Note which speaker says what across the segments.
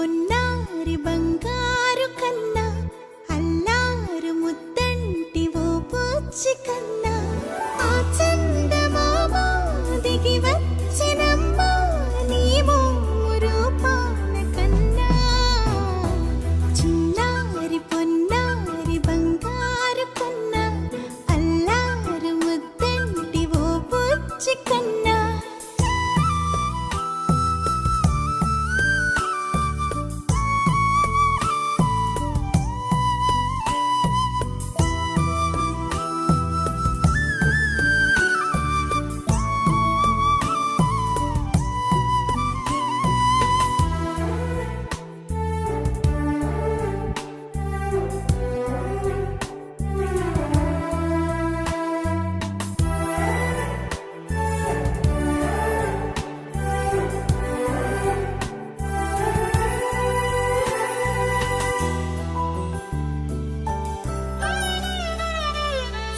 Speaker 1: పొన్నారి బంగారు కన్నా అల్లారు ముద్దంటి ఓ పూచి కన్నా ఆ చందమామ దిగి వచ్చినమ్మా నీ మోము రూపాన కన్నా చిన్నారి పొన్నారి బంగారు కన్నా అల్లారు ముద్దంటి ఓ పూచి కన్నా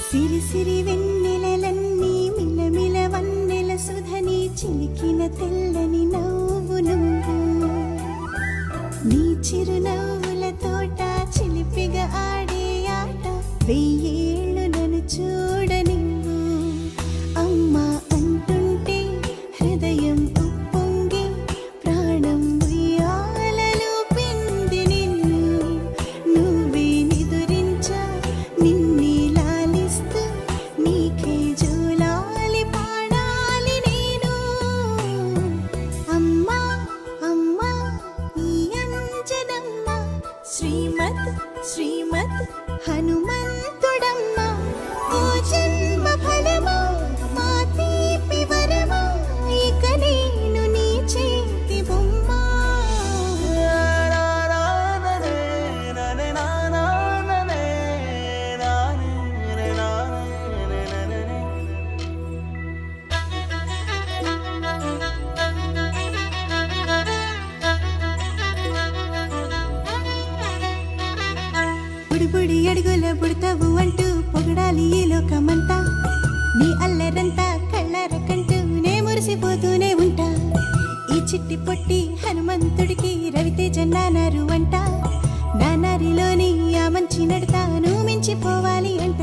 Speaker 1: సిరి సిరి వెన్నెలలన్నీ మిలమిల వన్నెల సుధని చిలికిన తెల్లని నవ్వు నువ్వు నీ చిరునవ్వుల తోట చిలిపిగా ఆడే ఆట వెయ్యేళ్ళు నన్ను చూడనివ్వు అమ్మా అంటుంటే హృదయం ఉప్పొంగి ప్రాణం ఉయ్యాలలో పిండి నిన్ను నువ్వే నిదురించా నిన్నే నీకే జోలాలి పాడాలి నేను అమ్మా అమ్మా ఈ అంజనమ్మ శ్రీమద్ శ్రీమద్ హనుమంతుడమ్మ ఓ జన్మ ఫలమా మా తీపి వరమా ఇక నేను నీ చేతి బొమ్మ బుడి బుడి అడుగుల బుడతావు అంటూ పొగడాలి ఈ లోకమంతా నీ అల్లరంతా కళ్ళారకంటూ నే మురిసిపోతూనే ఉంటా ఈ చిట్టి పొట్టి హనుమంతుడికి రవితేజ నానారు అంట నానారిలోని ఆ మంచి నడతాను మించిపోవాలి అంట